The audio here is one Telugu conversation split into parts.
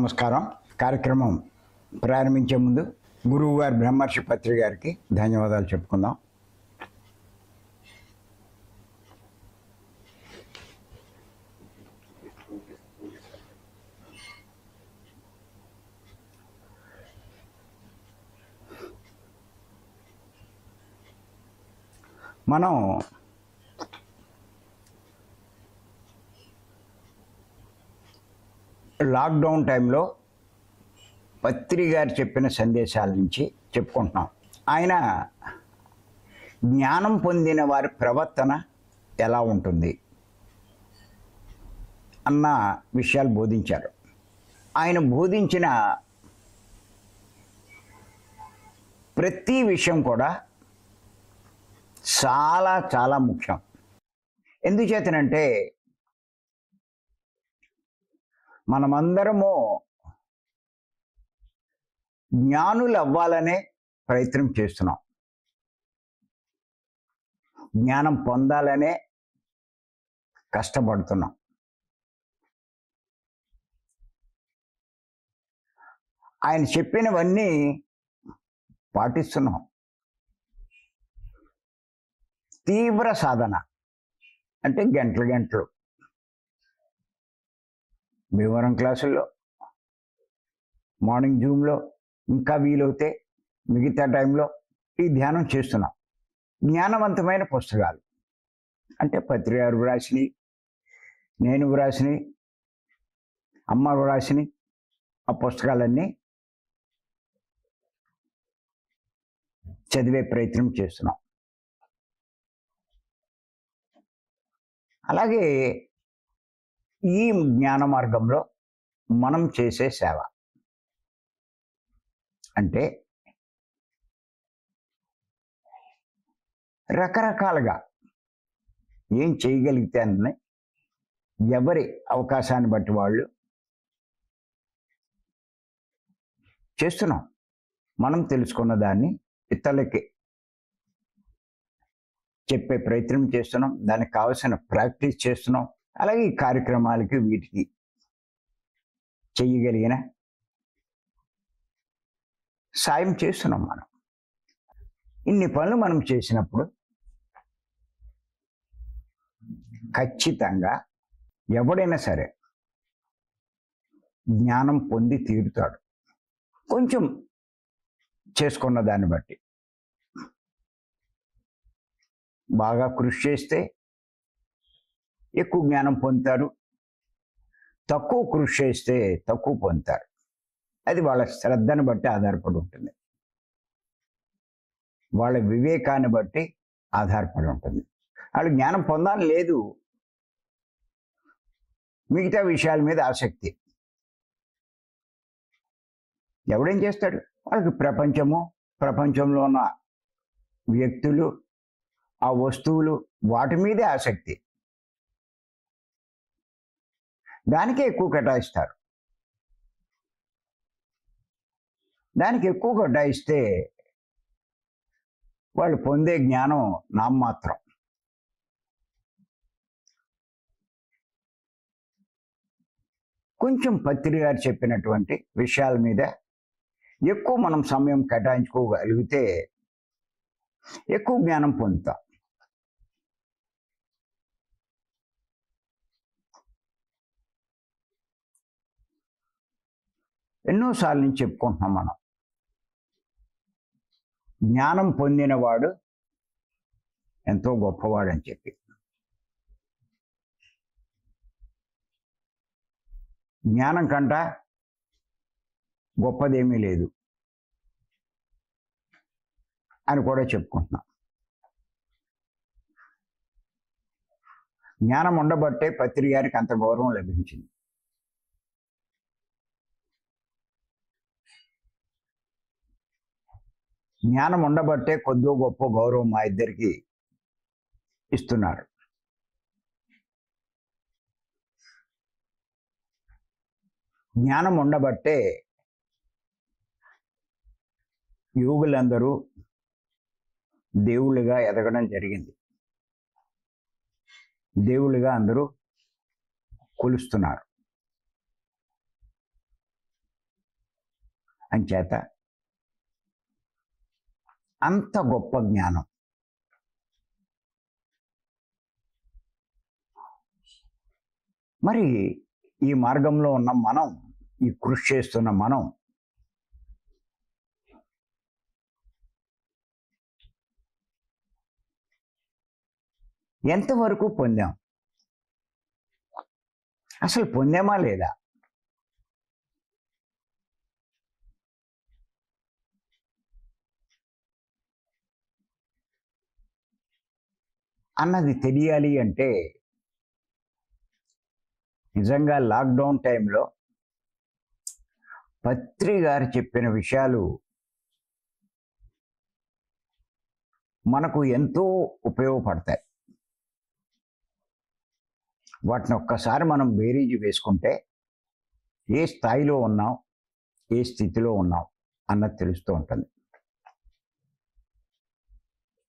నమస్కారం. కార్యక్రమం ప్రారంభించే ముందు గురువు గారు బ్రహ్మర్షి పత్రి గారికి ధన్యవాదాలు చెప్పుకుందాం. మనం లాక్డౌన్ టైంలో పత్రి గారు చెప్పిన సందేశాల నుంచి చెప్పుకుంటున్నాం. ఆయన జ్ఞానం పొందిన వారి ప్రవర్తన ఎలా ఉంటుంది అన్న విషయాలు బోధించారు. ఆయన బోధించిన ప్రతి విషయం కూడా చాలా చాలా ముఖ్యం. ఎందుచేతనంటే మనమందరము జ్ఞానులు అవ్వాలనే ప్రయత్నం చేస్తున్నాం. జ్ఞానం పొందాలనే కష్టపడుతున్నాం. ఆయన చెప్పినవన్నీ పాటిస్తున్నాం. తీవ్ర సాధన అంటే గంటలు గంటలు భీమవరం క్లాసుల్లో, మార్నింగ్ జూమ్లో, ఇంకా వీలవుతే మిగతా టైంలో ఈ ధ్యానం చేస్తున్నాం. జ్ఞానవంతమైన పుస్తకాలు అంటే పత్రి గారు వ్రాసినవి, నేను వ్రాసినవి, అమ్మ వ్రాసినవి, ఆ పుస్తకాలన్నీ చదివే ప్రయత్నం చేస్తున్నాం. అలాగే ఈ జ్ఞాన మార్గంలో మనం చేసే సేవ అంటే రకరకాలుగా ఏం చేయగలిగితే అన్నీ ఎవరి అవకాశాన్ని బట్టి వాళ్ళు చేస్తున్నాం. మనం తెలుసుకున్న దాన్ని ఇతరులకి చెప్పే ప్రయత్నం చేస్తున్నాం. దానికి కావలసిన ప్రాక్టీస్ చేస్తున్నాం. అలాగే ఈ కార్యక్రమాలకి వీటికి చెయ్యగలిగిన సాయం చేస్తున్నాం. మనం ఇన్ని పనులు మనం చేసినప్పుడు ఖచ్చితంగా ఎవడైనా సరే జ్ఞానం పొంది తీరుతాడు. కొంచెం చేసుకున్న దాన్ని బట్టి బాగా కృషి చేస్తే ఎక్కువ జ్ఞానం పొందుతారు. తక్కువ కృషి చేస్తే తక్కువ పొందుతారు. అది వాళ్ళ శ్రద్ధను బట్టి ఆధారపడి ఉంటుంది. వాళ్ళ వివేకాన్ని బట్టి ఆధారపడి ఉంటుంది. వాళ్ళు జ్ఞానం పొందాలని లేదు, మిగతా విషయాల మీద ఆసక్తి. ఎవడేం చేస్తాడు? వాళ్ళకి ప్రపంచంలో ఉన్న వ్యక్తులు, ఆ వస్తువులు, వాటి మీదే ఆసక్తి. దానికే ఎక్కువ కేటాయిస్తారు. దానికి ఎక్కువ కేటాయిస్తే వాళ్ళు పొందే జ్ఞానం నామమాత్రం. కొంచెం పత్రి గారు చెప్పినటువంటి విషయాల మీద ఎక్కువ మనం సమయం కేటాయించుకోగలిగితే ఎక్కువ జ్ఞానం పొందుతాం. ఎన్నోసార్లు నుంచి చెప్పుకుంటున్నాం మనం, జ్ఞానం పొందినవాడు ఎంతో గొప్పవాడని చెప్పి. జ్ఞానం కంట గొప్పదేమీ లేదు అని కూడా చెప్పుకుంటున్నాం. జ్ఞానం ఉండబట్టే పత్రి గారికి అంత గౌరవం లభించింది. జ్ఞానం ఉండబట్టే కొద్దో గొప్ప గౌరవం మా ఇద్దరికి ఇస్తున్నారు. జ్ఞానం ఉండబట్టే యోగులందరూ దేవుళ్ళుగా ఎదగడం జరిగింది. దేవుళ్ళుగా అందరూ కొలుస్తున్నారు. అంచేత అంత గొప్ప జ్ఞానం మరి ఈ మార్గంలో ఉన్న మనం, ఈ కృషి చేస్తున్న మనం ఎంతవరకు పొందాం? అసలు పొందామా లేదా అన్నది తెలియాలి అంటే నిజంగా లాక్డౌన్ టైంలో పత్రి గారు చెప్పిన విషయాలు మనకు ఎంతో ఉపయోగపడతాయి. వాటిని ఒక్కసారి మనం బేరీజు వేసుకుంటే ఏ స్థాయిలో ఉన్నాం, ఏ స్థితిలో ఉన్నాం అన్నది తెలుస్తూ ఉంటుంది.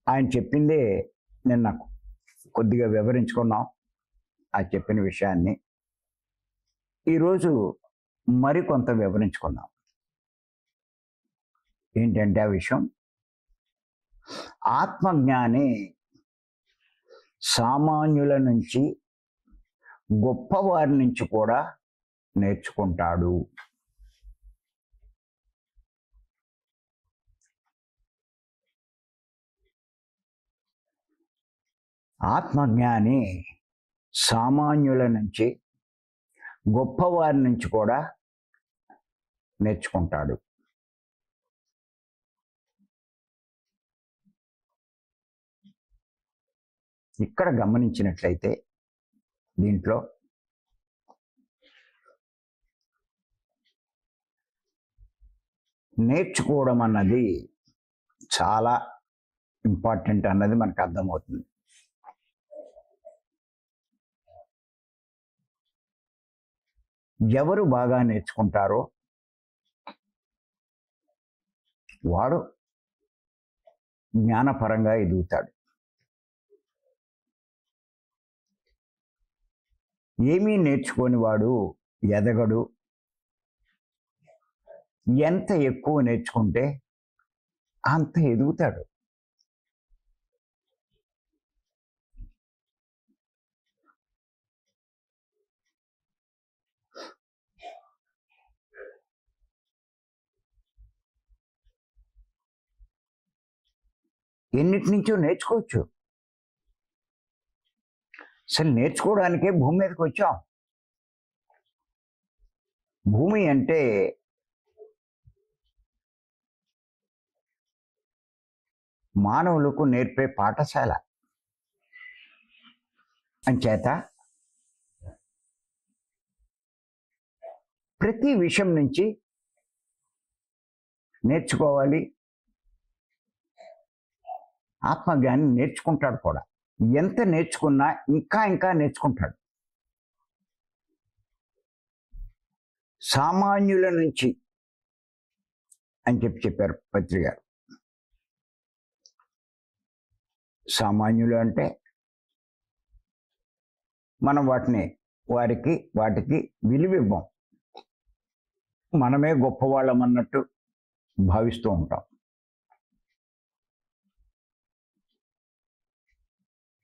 ఆయన చెప్పిందే నిన్న కొద్దిగా వివరించుకున్నాం. ఆ చెప్పిన విషయాన్ని ఈరోజు మరికొంత వివరించుకుందాం. ఏంటంటే ఆ విషయం, ఆత్మజ్ఞాని సామాన్యుల నుంచి, గొప్పవారి నుంచి కూడా నేర్చుకుంటాడు. ఆత్మజ్ఞాని సామాన్యుల నుంచి, గొప్పవారి నుంచి కూడా నేర్చుకుంటాడు. ఇక్కడ గమనించినట్లయితే దీంట్లో నేర్చుకోవడం అన్నది చాలా ఇంపార్టెంట్ అన్నది మనకు అర్థమవుతుంది. ఎవరు బాగా నేర్చుకుంటారో వాడు జ్ఞానపరంగా ఎదుగుతాడు. ఏమీ నేర్చుకోని వాడు ఎదగడు. ఎంత ఎక్కువ నేర్చుకుంటే అంత ఎదుగుతాడు. ఎన్నిటి నుంచో నేర్చుకోవచ్చు. అసలు నేర్చుకోవడానికే భూమి మీదకి వచ్చాం. భూమి అంటే మానవులకు నేర్పే పాఠశాల. అంచేత ప్రతి విషయం నుంచి నేర్చుకోవాలి. ఆత్మజ్ఞాని నేర్చుకుంటాడు కూడా. ఎంత నేర్చుకున్నా ఇంకా ఇంకా నేర్చుకుంటాడు. సామాన్యుల నుంచి అని చెప్పారు పత్రి గారు. సామాన్యులు అంటే మనం వాటికి విలువివ్వం. మనమే గొప్పవాళ్ళం అన్నట్టు భావిస్తూ ఉంటాం.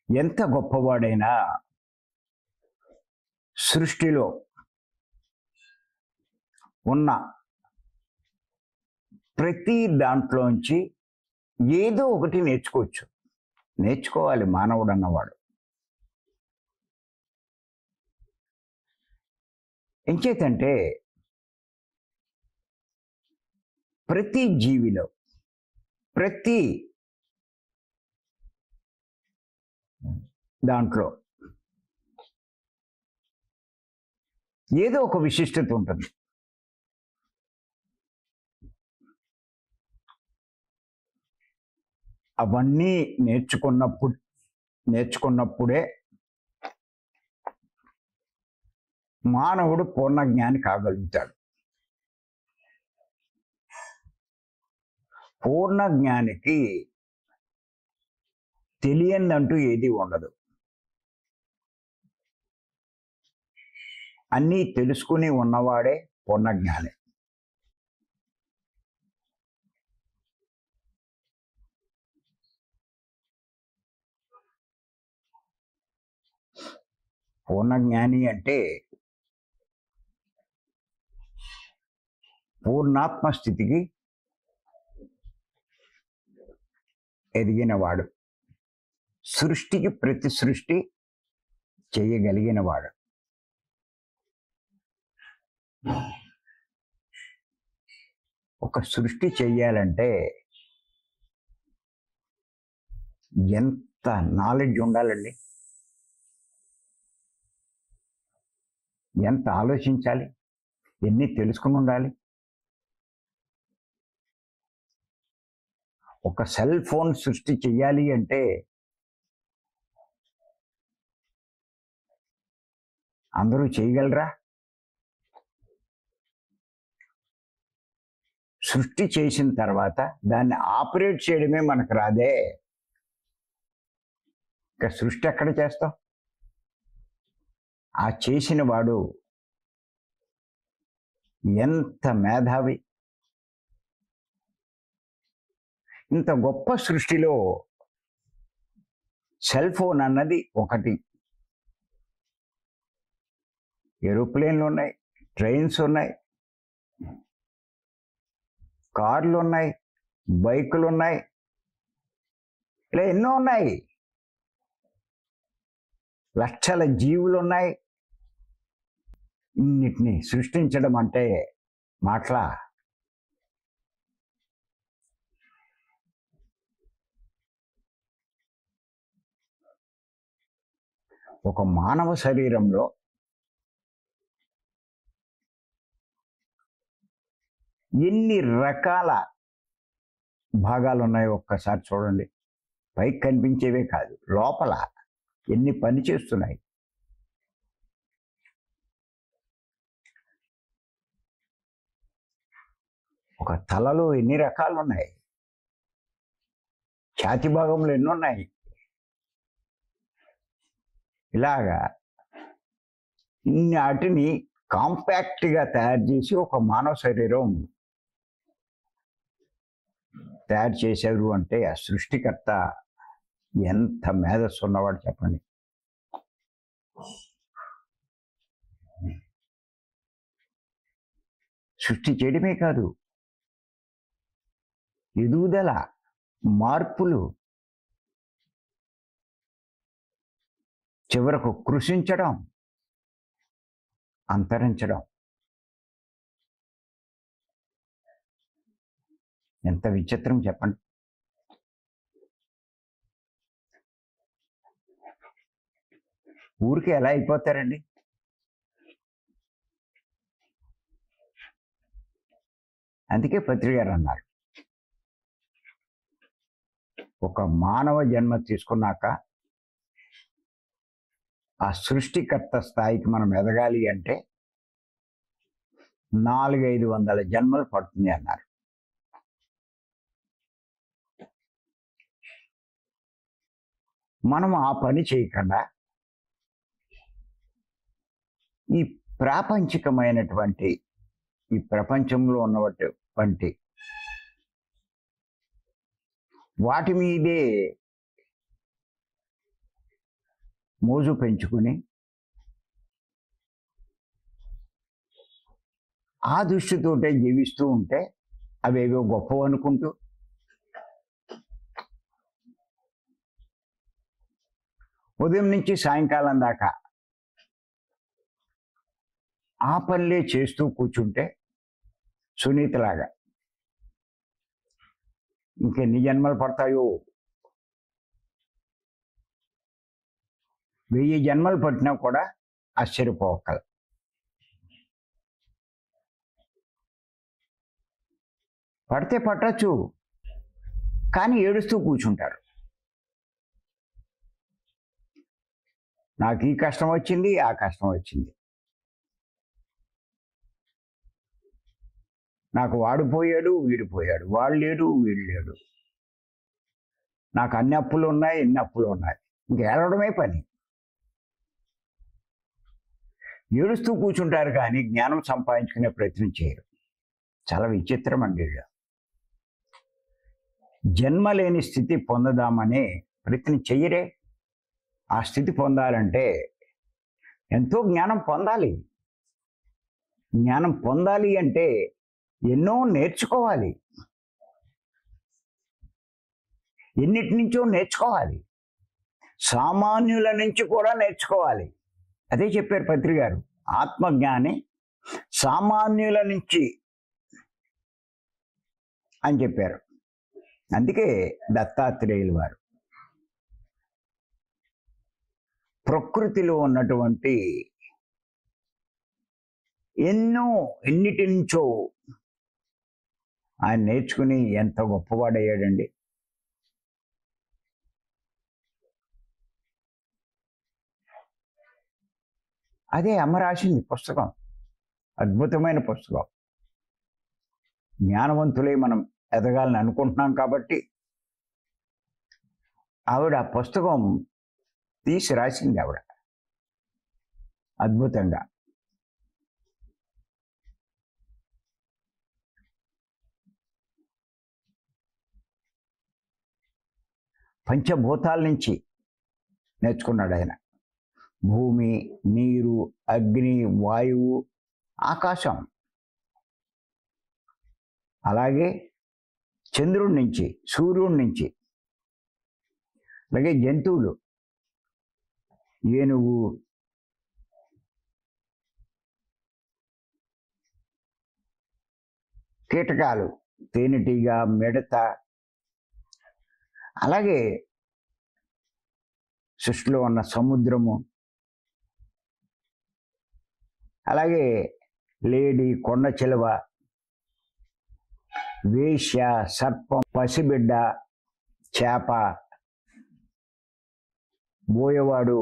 ఎంత గొప్పవాడైనా సృష్టిలో ఉన్న ప్రతి దాంట్లోంచి ఏదో ఒకటి నేర్చుకోవచ్చు. నేర్చుకోవాలి మానవుడు అన్నవాడు. ఎంచేతంటే ప్రతి జీవిలో, ప్రతి దాంట్లో ఏదో ఒక విశిష్టత ఉంటుంది. అవన్నీ నేర్చుకున్నప్పుడే మానవుడు పూర్ణ జ్ఞాని కాగలుగుతాడు. పూర్ణ జ్ఞానికి తెలియందంటూ ఏది ఉండదు. అన్నీ తెలుసుకుని ఉన్నవాడే పూర్ణ జ్ఞాని. పూర్ణజ్ఞాని అంటే పూర్ణాత్మ స్థితికి ఎదిగినవాడు, సృష్టికి ప్రతి సృష్టి చేయగలిగినవాడు. ఒక సృష్టి చెయ్యాలంటే ఎంత నాలెడ్జ్ ఉండాలండి, ఎంత ఆలోచించాలి, ఎన్ని తెలుసుకుని ఉండాలి. ఒక సెల్ ఫోన్ సృష్టి చెయ్యాలి అంటే అందరూ చేయగలరా? సృష్టి చేసిన తర్వాత దాన్ని ఆపరేట్ చేయడమే మనకు రాదే, ఇక సృష్టి ఎక్కడ చేస్తాం? ఆ చేసిన వాడు ఎంత మేధావి. ఇంత గొప్ప సృష్టిలో సెల్ ఫోన్ అన్నది ఒకటి. ఏరోప్లేన్లు ఉన్నాయి, ట్రైన్స్ ఉన్నాయి, కార్లు ఉన్నాయి, బైకులు ఉన్నాయి, ఇలా ఎన్నో ఉన్నాయి. లక్షల జీవులు ఉన్నాయి. ఇన్నిటిని సృష్టించడం అంటే మాటలా? ఒక మానవ శరీరంలో ఎన్ని రకాల భాగాలు ఉన్నాయో ఒక్కసారి చూడండి. పైకి కనిపించేవే కాదు, లోపల ఎన్ని పని చేస్తున్నాయి. ఒక తలలో ఎన్ని రకాలు ఉన్నాయి, ఛాతి భాగంలో ఎన్ని ఉన్నాయి. ఇలాగా ఇన్ని వాటిని కాంపాక్ట్గా తయారు చేసి ఒక మానవ శరీరం తయారు చేశారు అంటే ఆ సృష్టికర్త ఎంత మేధస్సు ఉన్నవాడు చెప్పండి. సృష్టి చేయడమే కాదు, ఎదుగుదల, మార్పులు, చివరకు కృషించడం, అంతరించడం. ఎంత విచిత్రం చెప్పండి. ఊరికి ఎలా అయిపోతారండి? అందుకే పత్రి గారు అన్నారు, ఒక మానవ జన్మ తీసుకున్నాక ఆ సృష్టికర్త స్థాయికి మనం ఎదగాలి అంటే 400-500 జన్మలు పడుతుంది అన్నారు. మనం ఆ పని చేయకుండా ఈ ప్రాపంచికమైనటువంటి ఈ ప్రపంచంలో ఉన్నటువంటి వాటి మీదే మోజు పెంచుకుని ఆ దృష్టితోటే జీవిస్తూ ఉంటే అవేవో గొప్పవి అనుకుంటూ ఉదయం నుంచి సాయంకాలం దాకా ఆ పనులే చేస్తూ కూర్చుంటే సునీతలాగా ఇంకెన్ని జన్మలు పడతాయో. 1000 జన్మలు పట్టినా కూడా ఆశ్చర్యపోకల. పడితే పట్టచ్చు, కానీ ఏడుస్తూ కూర్చుంటారు. నాకు ఈ కష్టం వచ్చింది, ఆ కష్టం వచ్చింది, నాకు వాడు పోయాడు, వీడు పోయాడు, వాడు లేడు, వీడు లేడు, నాకు అన్ని అప్పులు ఉన్నాయి, ఎన్ని అప్పులు ఉన్నాయి. ఇంక ఏడవడమే పని. ఏడుస్తూ కూర్చుంటారు కానీ జ్ఞానం సంపాదించుకునే ప్రయత్నం చేయరు. చాలా విచిత్రం అండి. జన్మ లేని స్థితి పొందదామనే ప్రయత్నం చెయ్యరే. ఆ స్థితి పొందాలంటే ఎంతో జ్ఞానం పొందాలి. జ్ఞానం పొందాలి అంటే ఎన్నో నేర్చుకోవాలి, ఎన్నిటి నుంచో నేర్చుకోవాలి, సామాన్యుల నుంచి కూడా నేర్చుకోవాలి. అదే చెప్పారు పత్రి గారు, ఆత్మజ్ఞాని సామాన్యుల నుంచి అని చెప్పారు. అందుకే దత్తాత్రేయులు వారు ప్రకృతిలో ఉన్నటువంటి ఎన్నిటి నుంచో ఆయన నేర్చుకుని ఎంత గొప్పవాడయ్యాడండి. అదే అమ్మ రాసింది పుస్తకం, అద్భుతమైన పుస్తకం. జ్ఞానవంతులై మనం ఎదగాలని అనుకుంటున్నాం కాబట్టి ఆవిడ ఆ పుస్తకం తీసి రాసింది ఆవిడ అద్భుతంగా. పంచభూతాల నుంచి నేర్చుకున్నాడు ఆయన. భూమి, నీరు, అగ్ని, వాయువు, ఆకాశం, అలాగే చంద్రుడి నుంచి, సూర్యుడి నుంచి, అలాగే జంతువులు, ఏనుగు, కీటకాలు, తేనెటీగ, మిడత, అలాగే సృష్టిలో ఉన్న సముద్రము, అలాగే లేడి, కొండ చిలువ, వేశ్య, సర్పం, పసిబిడ్డ, చేప, బోయవాడు,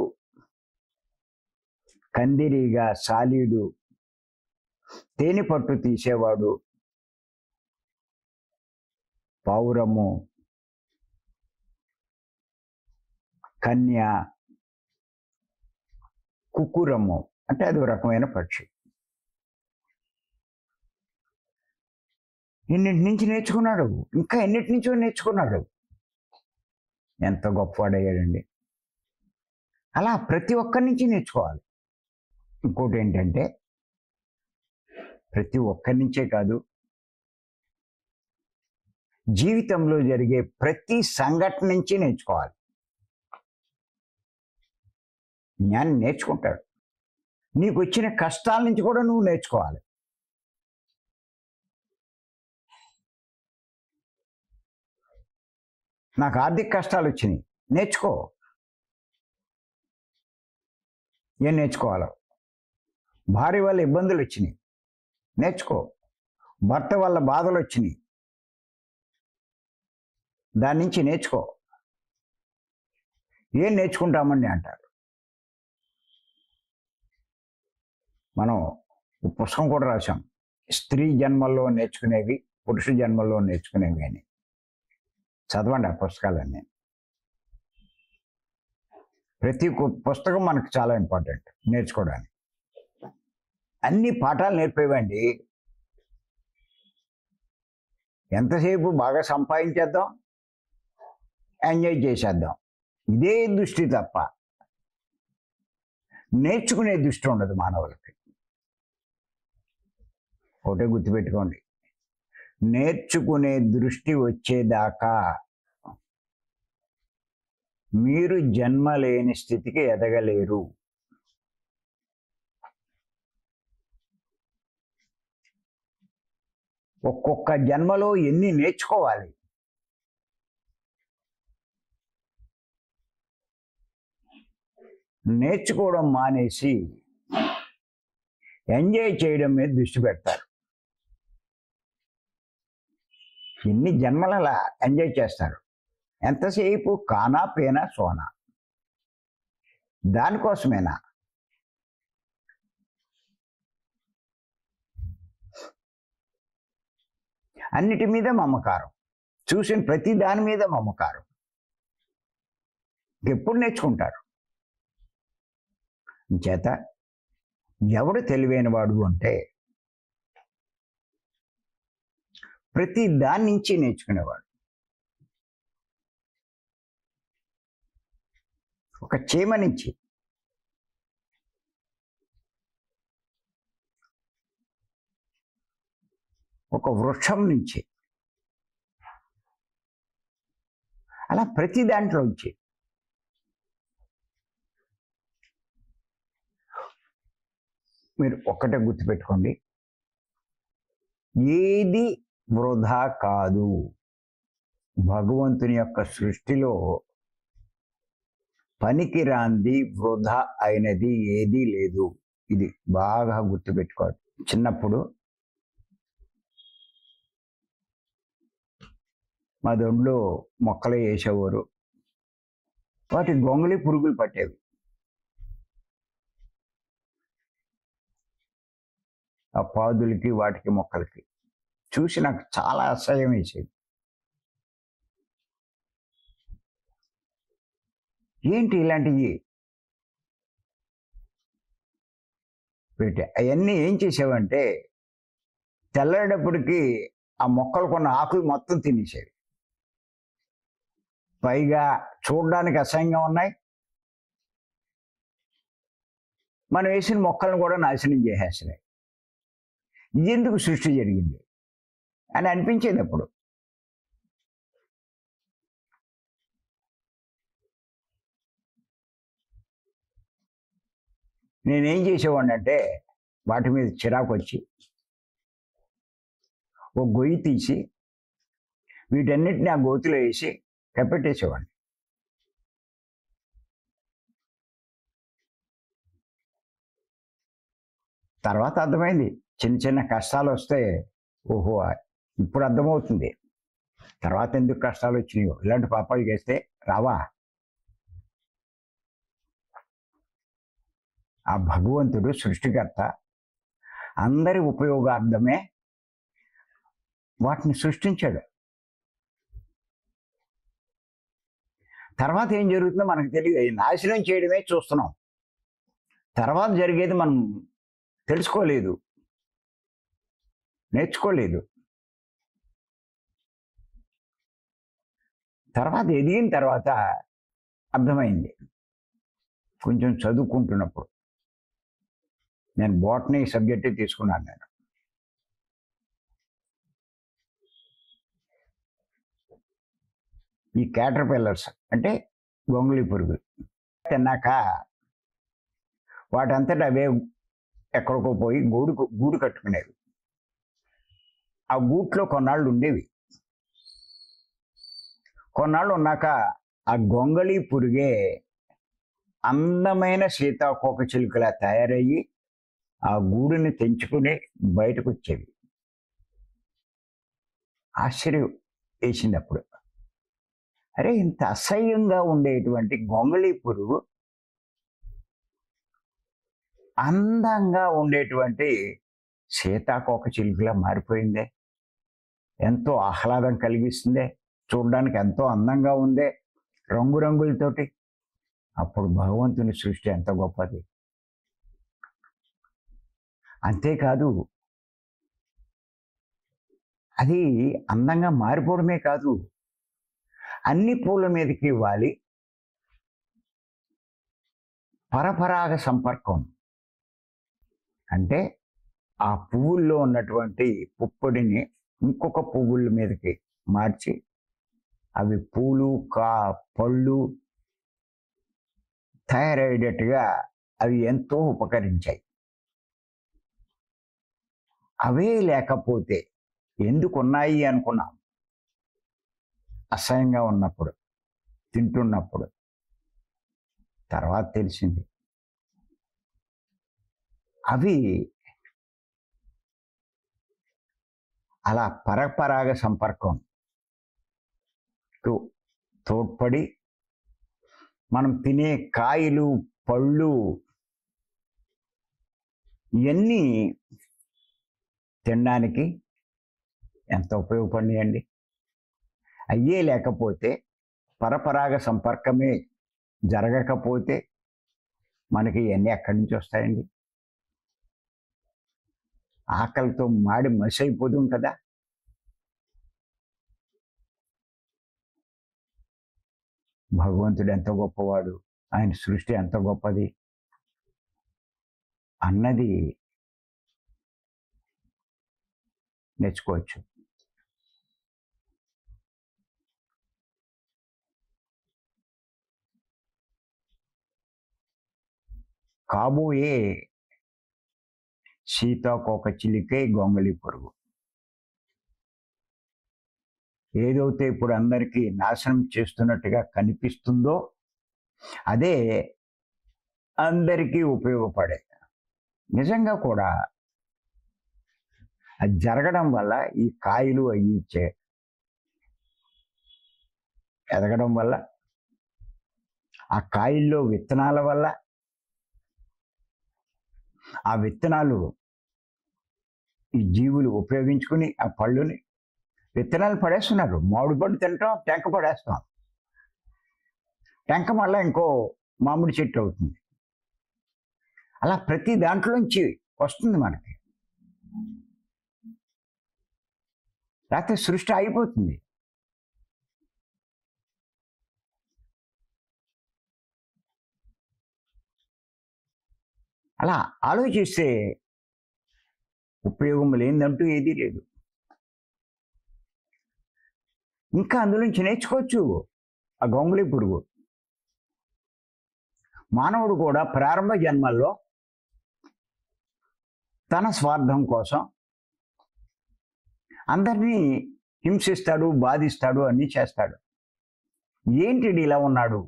కందిరీగ, సాలీడు, తేనె పట్టు తీసేవాడు, పావురము, కన్య, కుక్కురము అంటే అది ఒక రకమైన పక్షి. ఎన్నిటి నుంచి నేర్చుకున్నాడు, ఇంకా ఎన్నిటి నుంచో నేర్చుకున్నాడు. ఎంత గొప్పవాడయ్యాడండి. అలా ప్రతి ఒక్కరి నుంచి నేర్చుకోవాలి. ఇంకోటి ఏంటంటే, ప్రతి ఒక్కరి నుంచే కాదు, జీవితంలో జరిగే ప్రతి సంఘటన నుంచి నేర్చుకోవాలి. జ్ఞానం నేర్చుకుంటాడు. నీకు వచ్చిన కష్టాల నుంచి కూడా నువ్వు నేర్చుకోవాలి. నాకు ఆర్థిక కష్టాలు వచ్చినాయి, నేర్చుకో. ఏం నేర్చుకోవాలో. భార్య వల్ల ఇబ్బందులు వచ్చినాయి, నేర్చుకో. భర్త వల్ల బాధలు వచ్చినాయి, దాని నుంచి నేర్చుకో. ఏం నేర్చుకుంటామని అంటారు. మనం పుస్తకం కూడా రాసాం, స్త్రీ జన్మల్లో నేర్చుకునేవి, పురుష జన్మల్లో నేర్చుకునేవి అని. చదవండి ఆ పుస్తకాలన్నీ. ప్రతి పుస్తకం మనకు చాలా ఇంపార్టెంట్ నేర్చుకోవడానికి. అన్ని పాఠాలు నేర్పేవండి. ఎంతసేపు బాగా సంపాదించేద్దాం, ఎంజాయ్ చేసేద్దాం, ఇదే దృష్టి తప్ప నేర్చుకునే దృష్టి ఉండదు మానవులకి. ఒకటే గుర్తుపెట్టుకోండి, నేర్చుకునే దృష్టి వచ్చేదాకా మీరు జన్మ లేని స్థితికి ఎదగలేరు. ఒక్కొక్క జన్మలో ఎన్ని నేర్చుకోవాలి. నేర్చుకోవడం మానేసి ఎంజాయ్ చేయడం మీద దృష్టి పెడతారు. ఎన్ని జన్మలలా ఎంజాయ్ చేస్తారు. ఎంతసేపు కానా పేనా సోనా, దానికోసమేనా? అన్నిటి మీద మమకారం, చూసిన ప్రతి దాని మీద మమకారం. ఎప్పుడు నేర్చుకుంటారు? చేత ఎవడు తెలివైన వాడు అంటే ప్రతి దాని నుంచి నేర్చుకునేవాడు. ఒక చీమ నుంచి ఒక వృక్షం నుంచి, అలా ప్రతి దాంట్లోంచి మీరు ఒక్కటే గుర్తుపెట్టుకోండి, ఏది వృధా కాదు. భగవంతుని యొక్క సృష్టిలో పనికిరాంది, వృధా అయినది ఏదీ లేదు. ఇది బాగా గుర్తుపెట్టుకోవాలి. చిన్నప్పుడు మా దొడ్లో మొక్కలు వేసేవారు, వాటి గొంగళి పురుగులు పట్టేవి. ఆ పాదులకి వాటికి మొక్కలకి చూసి నాకు చాలా అసహ్యం వేసేది. ఏంటి ఇలాంటివి పెట్టే అవన్నీ ఏం చేసేవంటే తెల్లారేటప్పటికి ఆ మొక్కలు కొన్న ఆకులు మొత్తం తినేసేవి. పైగా చూడడానికి అసహ్యంగా ఉన్నాయి, మనం వేసిన మొక్కలను కూడా నాశనం చేసేస్తున్నాయి. ఎందుకు సృష్టి జరిగింది అని అనిపించేది అప్పుడు. నేనేం చేసేవాడిని అంటే వాటి మీద చిరాకు వచ్చి ఓ గొయ్యి తీసి వీటన్నిటిని ఆ గోతిలో వేసి కప్పెట్టేసేవాడిని. తర్వాత అర్థమైంది, చిన్న చిన్న కష్టాలు వస్తే ఓహో ఇప్పుడు అర్థమవుతుంది, తర్వాత ఎందుకు కష్టాలు వచ్చినాయో. ఇలాంటి పాపాలు చేస్తే రావా. ఆ భగవంతుడు సృష్టికర్త, అందరి ఉపయోగార్థమే వాటిని సృష్టించాడు. తర్వాత ఏం జరుగుతుందో మనకు తెలియదు. అది నాశనం చేయడమే చూస్తున్నాం, తర్వాత జరిగేది మనం తెలుసుకోలేదు, నేర్చుకోలేదు. తర్వాత ఎదిగిన తర్వాత అర్థమైంది. కొంచెం చదువుకుంటున్నప్పుడు నేను బోటనీ సబ్జెక్టే తీసుకున్నాను. నేను ఈ క్యాటర్పిల్లర్స్ అంటే గొంగళి పురుగులు తిన్నాక వాటంతటా అవే ఎక్కడికో పోయి గూడు కట్టుకునేవి. ఆ గూట్లో కొన్నాళ్ళు ఉండేవి. కొన్నాళ్ళు ఉన్నాక ఆ గొంగళి పురుగే అందమైన సీతాకోక చిలుకలా తయారయ్యి ఆ గూడుని తెంచుకుని బయటకు వచ్చేవి. ఆశ్చర్యం వేసింది అప్పుడు. అరే, ఇంత అసహ్యంగా ఉండేటువంటి గొంగళి పురుగు అందంగా ఉండేటువంటి సీతాకోక చిలుకలా మారిపోయిందే, ఎంతో ఆహ్లాదం కలిగిస్తుందే, చూడడానికి ఎంతో అందంగా ఉందే, రంగురంగులతోటి. అప్పుడు భగవంతుని సృష్టి ఎంత గొప్పది. అంతేకాదు, అది అందంగా మారిపోవడమే కాదు, అన్ని పూల మీదకి వాలి పరపరాగ సంపర్కం అంటే ఆ పువ్వుల్లో ఉన్నటువంటి పుప్పొడిని ఇంకొక పువ్వుల మీదకి మార్చి అవి పూలు పళ్ళు తయారయ్యేటట్టుగా అవి ఎంతో ఉపకరించాయి. అవే లేకపోతే ఎందుకున్నాయి అనుకున్నాం అసహ్యంగా ఉన్నప్పుడు, తింటున్నప్పుడు. తర్వాత తెలిసింది అవి అలా పరపరాగ సంపర్కం తోడ్పడి మనం తినే కాయలు పళ్ళు ఇవన్నీ తినడానికి ఎంత ఉపయోగపడినాయండి. అయ్యే లేకపోతే, పరపరాగ సంపర్కమే జరగకపోతే మనకి ఇవన్నీ ఎక్కడి నుంచి వస్తాయండి. ఆకలితో మాడి మసి అయిపోతుంది కదా. భగవంతుడు ఎంత గొప్పవాడు, ఆయన సృష్టి ఎంత గొప్పది అన్నది నేర్చుకోవచ్చు. కాబోయే సీతాకోకచిలుకే గొంగళి పురుగు. ఏదైతే ఇప్పుడు అందరికీ నాశనం చేస్తున్నట్టుగా కనిపిస్తుందో అదే అందరికీ ఉపయోగపడే. నిజంగా కూడా అది జరగడం వల్ల ఈ కాయలు అవి ఎదగడం వల్ల, ఆ కాయల్లో విత్తనాల వల్ల, ఆ విత్తనాలు ఈ జీవులు ఉపయోగించుకుని ఆ పళ్ళుని విత్తనాలు పడేస్తున్నారు. మామిడి పండు తింటాం, టెంక పడేస్తాం. టెంక మళ్ళీ ఇంకో మామిడి చెట్టు అవుతుంది. అలా ప్రతి దాంట్లోంచి వస్తుంది మనకి. లేకపోతే సృష్టి అయిపోతుంది. అలా ఆలోచిస్తే ఉపయోగం లేనిదంటూ ఏదీ లేదు. ఇంకా అందులోంచి నేర్చుకోవచ్చు. ఆ గొంగళి పురుగు మానవుడు కూడా ప్రారంభ జన్మల్లో తన స్వార్థం కోసం అందరినీ హింసిస్తాడు, బాధిస్తాడు, అన్నీ చేస్తాడు. ఏంటిది ఇలా ఉన్నాడు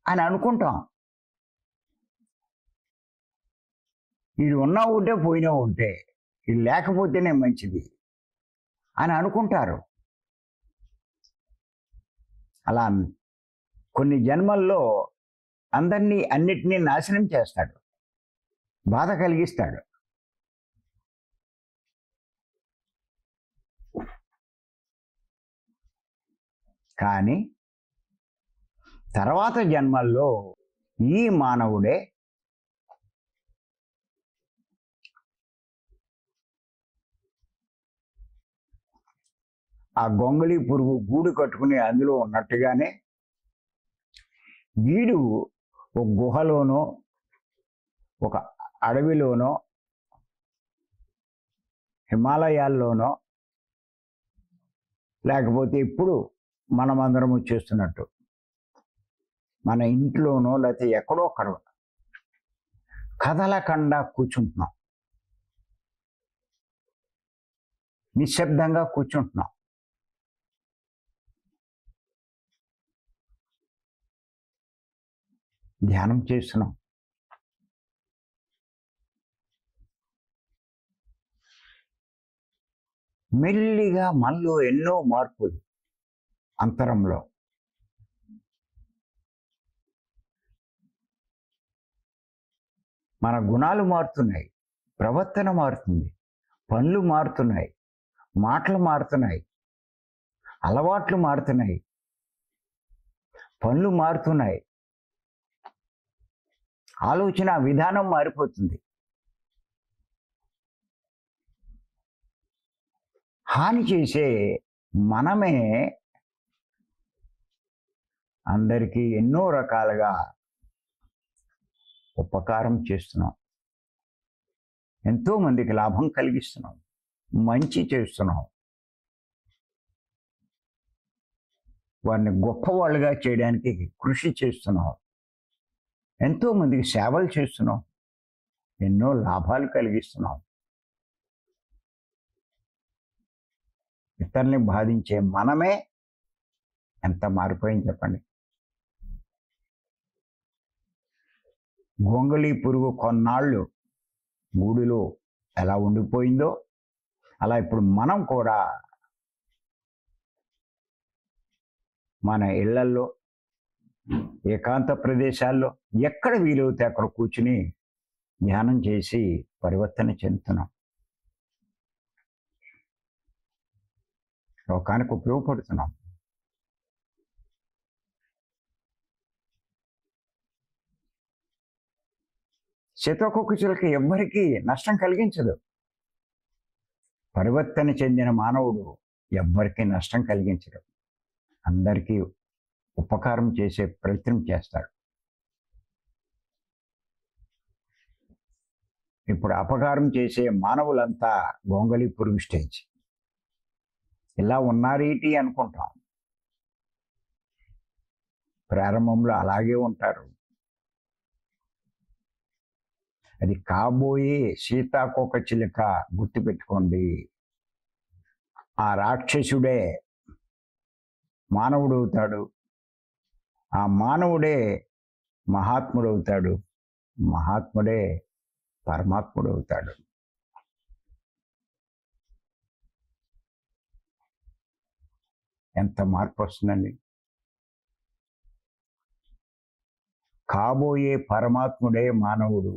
అని అనుకుంటాం. వీడు ఉన్నా ఉంటే పోయినా ఉంటే, ఇది లేకపోతేనే మంచిది అని అనుకుంటారు. అలా కొన్ని జన్మల్లో అందరినీ అన్నిటినీ నాశనం చేస్తాడు, బాధ కలిగిస్తాడు. కానీ తర్వాత జన్మల్లో ఈ మానవుడే ఆ గొంగళి పురుగు గూడు కట్టుకుని అందులో ఉన్నట్టుగానే వీడు ఒక గుహలోనో ఒక అడవిలోనో హిమాలయాల్లోనో లేకపోతే ఇప్పుడు మనమందరము చేస్తున్నట్టు మన ఇంట్లోనో లేకపోతే ఎక్కడో అక్కడ కదలకుండా కూర్చుంటున్నాం, నిశ్శబ్దంగా కూర్చుంటున్నాం. ధ్యానం చేస్తున్నాం. మెల్లిగా మనలో ఎన్నో మార్పులు అంతరంలో. మన గుణాలు మారుతున్నాయి, ప్రవర్తన మారుతుంది, పనులు మారుతున్నాయి, మాటలు మారుతున్నాయి, అలవాట్లు మారుతున్నాయి, పనులు మారుతున్నాయి, ఆలోచన విధానం మారిపోతుంది. హాని చేసే మనమే అందరికీ ఎన్నో రకాలుగా ఉపకారం చేస్తున్నాం, ఎంతో మందికి లాభం కలిగిస్తున్నాం, మంచి చేస్తున్నాం, వారిని గొప్పవాళ్ళుగా చేయడానికి కృషి చేస్తున్నాం, ఎంతో మందికి సేవలు చేస్తున్నాం, ఎన్నో లాభాలు కలిగిస్తున్నాం. ఇతరుల్ని బాధించే మనమే ఎంత మారిపోయింది చెప్పండి. గొంగళి పురుగు కొన్నాళ్ళు గూడులో ఎలా ఉండిపోయిందో అలా ఇప్పుడు మనం కూడా మన ఇళ్లల్లో, ఏకాంత ప్రదేశాల్లో ఎక్కడ వీలవుతే అక్కడ కూర్చుని ధ్యానం చేసి పరివర్తన చెందుతున్నాం. లోకానికి ఉపయోగపడుతున్నాం. సీతాకోకచిలుక ఎవ్వరికీ నష్టం కలిగించదు. పరివర్తన చెందిన మానవుడు ఎవ్వరికీ నష్టం కలిగించడు, అందరికీ ఉపకారం చేసే ప్రయత్నం చేస్తాడు. ఇప్పుడు అపకారం చేసే మానవులంతా గొంగళి పురుగు స్టేజ్. ఇలా ఉన్నారేటి అనుకుంటాం. ప్రారంభంలో అలాగే ఉంటారు. అది కాబోయే సీతాకోకచిలుక గుర్తుపెట్టుకోండి. ఆ రాక్షసుడే మానవుడవుతాడు. ఆ మానవుడే మహాత్ముడవుతాడు. మహాత్ముడే పరమాత్ముడవుతాడు. ఎంత మార్పు వస్తుందండి. కాబోయే పరమాత్ముడే మానవుడు.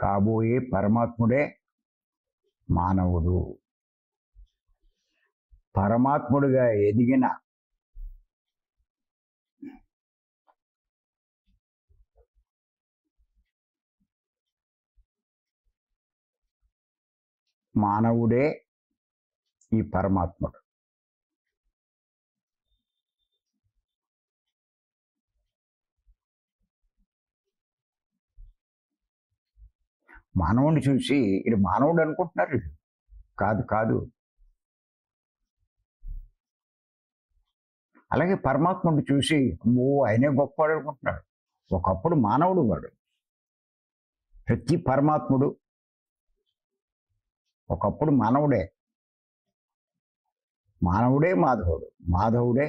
కాబోయే పరమాత్ముడే మానవుడు. పరమాత్ముడిగా ఎదిగిన మానవుడే ఈ పరమాత్ముడు. మానవుడిని చూసి ఇది మానవుడు అనుకుంటున్నారు. కాదు కాదు. అలాగే పరమాత్ముడు చూసి ఆయనే గొప్పవాడు అనుకుంటున్నాడు. ఒకప్పుడు మానవుడు వాడు. ప్రతి పరమాత్ముడు ఒకప్పుడు మానవుడే. మానవుడే మాధవుడు. మాధవుడే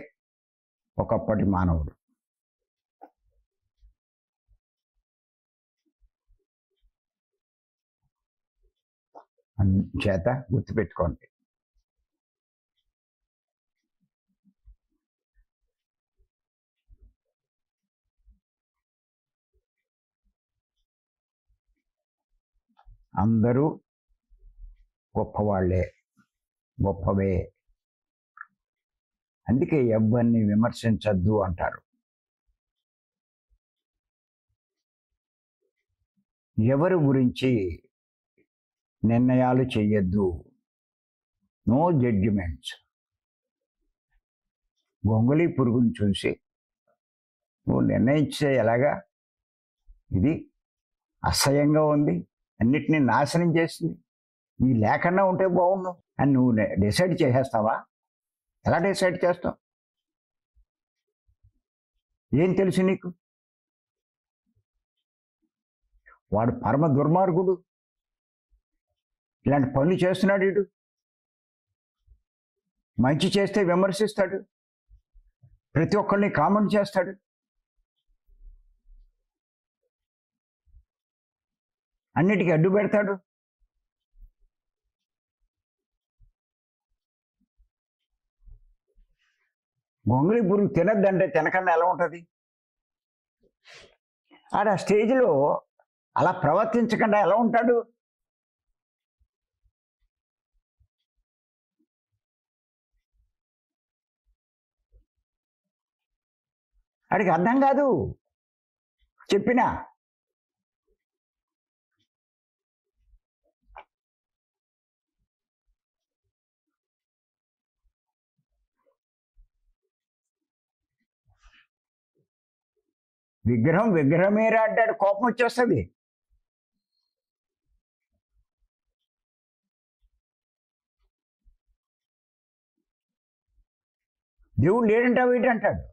ఒకప్పటి మానవుడు. చేత గుర్తుపెట్టుకోండి. అందరూ గొప్పవాళ్లే, గొప్పవే. అందుకే ఎవ్వరిని విమర్శించద్దు అంటారు. ఎవరి గురించి నిర్ణయాలు చెయ్యొద్దు. No judgements. గొంగళి పురుగుని చూసి నువ్వు నిర్ణయించే ఎలాగా, ఇది అసహ్యంగా ఉంది, అన్నిటినీ నాశనం చేసింది, ఈ లేకుండా ఉంటే బాగుండు అని నువ్వు డిసైడ్ చేసేస్తావా? ఎలా డిసైడ్ చేస్తావు? ఏం తెలుసు నీకు? వాడు పరమ దుర్మార్గుడు, ఇలాంటి పనులు చేస్తున్నాడు. వీడు మంచి చేస్తే విమర్శిస్తాడు, ప్రతి ఒక్కరిని కామెంట్ చేస్తాడు. అన్నిటికీ అడ్డు పెడతాడు. గొంగళి పురుగు తినద్దంటే తినకుండా ఎలా ఉంటుంది? ఆడ స్టేజ్లో అలా ప్రవర్తించకుండా ఎలా ఉంటాడు? ఆడికి అర్థం కాదు చెప్పినా. విగ్రహం విగ్రహమేరా అంటాడు, కోపం వచ్చేస్తుంది. దేవుడు లేడంటావు ఏంటంటాడు.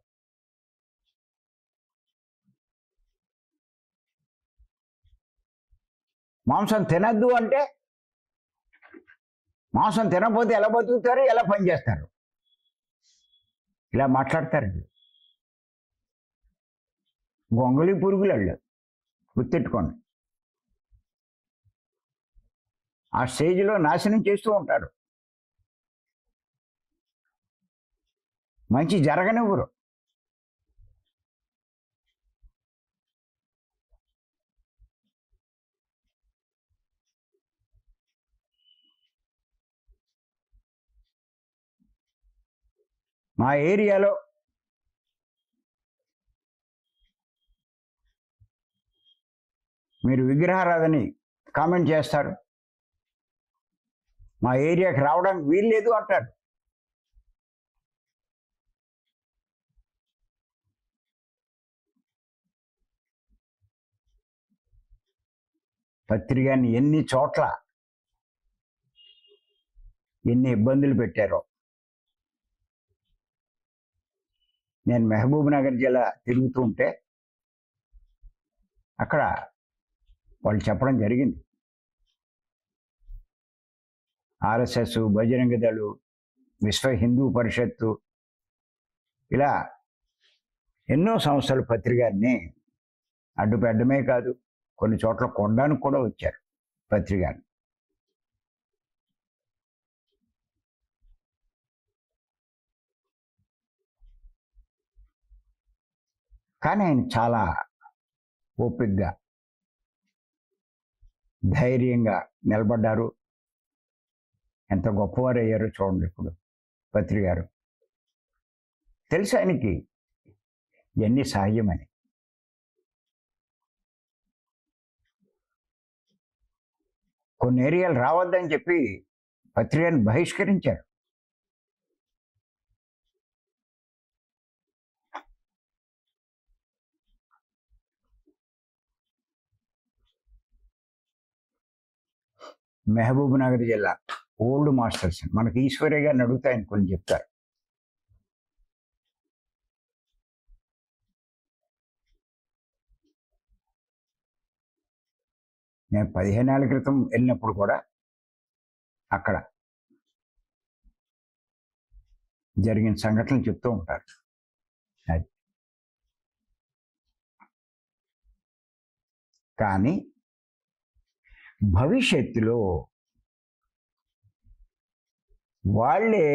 మాంసం తినద్దు అంటే మాంసం తినకపోతే ఎలా బతుకుతారు, ఎలా పనిచేస్తారు? ఇలా మాట్లాడతారండి గొంగళి పురుగులు. గుర్తెట్టుకోండి. ఆ స్టేజ్లో నాశనం చేస్తూ ఉంటాడు. మంచి జరగనివ్వరు. మా ఏరియాలో మీరు విగ్రహారాధని కామెంట్ చేస్తారు, మా ఏరియాకి రావడానికి వీలు లేదు అంటాడు. పత్రికని ఎన్ని చోట్ల ఎన్ని ఇబ్బందులు పెట్టారో. నేను మహబూబ్ నగర్ జిల్లా తిరుగుతూ ఉంటే అక్కడ వాళ్ళు చెప్పడం జరిగింది. ఆర్ఎస్ఎస్, బజరంగ దళు, విశ్వ హిందూ పరిషత్తు, ఇలా ఎన్నో సంస్థలు పత్రికని అడ్డుపెట్టడమే కాదు, కొన్ని చోట్ల కొనడానికి కూడా వచ్చారు పత్రికని. కానీ ఆయన చాలా ఓపికగా, ధైర్యంగా నిలబడ్డారు. ఎంత గొప్పవారు అయ్యారో చూడండి. ఇప్పుడు పత్రి గారు తెలుసు ఆయనకి ఇవన్నీ సహజమని. కొన్ని ఏరియాలు రావద్దని చెప్పి పత్రికను బహిష్కరించారు. మహబూబ్ నగర్ జిల్లా ఓల్డ్ మాస్టర్స్ మనకి ఈశ్వర్య గారిని అడిగితే ఆయన కొన్ని చెప్తారు. నేను 15 ఏళ్ల క్రితం వెళ్ళినప్పుడు కూడా అక్కడ జరిగిన సంఘటనలు చెప్తూ ఉంటారు. అది కానీ భవిష్యత్తులో వాళ్ళే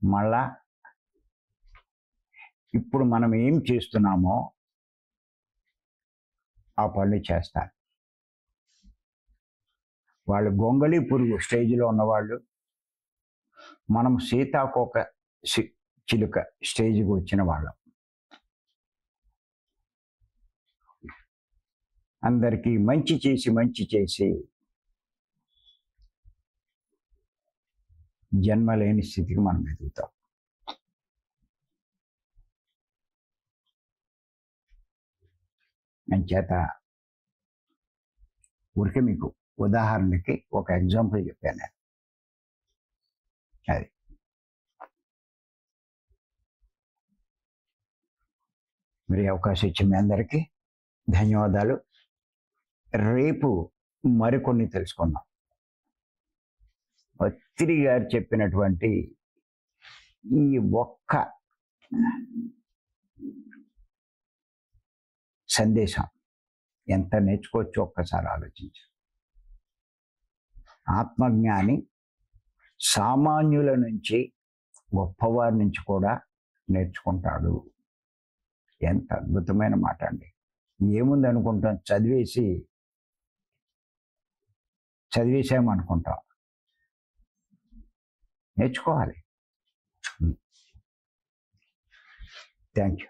మళ్ళా ఇప్పుడు మనం ఏం చేస్తున్నామో ఆ పనులు చేస్తారు. వాళ్ళు గొంగళి పురుగు స్టేజ్లో ఉన్నవాళ్ళు, మనం సీతాకోక చిలుక స్టేజ్కి వచ్చిన వాళ్ళం. అందరికీ మంచి చేసి జన్మ లేని స్థితికి మనం ఎదుగుతాం. అంచేత ఊరికే మీకు ఉదాహరణకి ఒక ఎగ్జాంపుల్ చెప్పాను నేను. అది మరి అవకాశం ఇచ్చిన మీ అందరికీ ధన్యవాదాలు. రేపు మరికొన్ని తెలుసుకుందాం. పత్రి గారు చెప్పినటువంటి ఈ ఒక్క సందేశం ఎంత నేర్చుకోవచ్చో ఒక్కసారి ఆలోచించు. ఆత్మజ్ఞాని సామాన్యుల నుంచి, గొప్పవారి నుంచి కూడా నేర్చుకుంటాడు. ఎంత అద్భుతమైన మాట అండి. ఏముంది అనుకుంటాం, చదివేసామనుకుంటాం. నేర్చుకోవాలి. Thank you.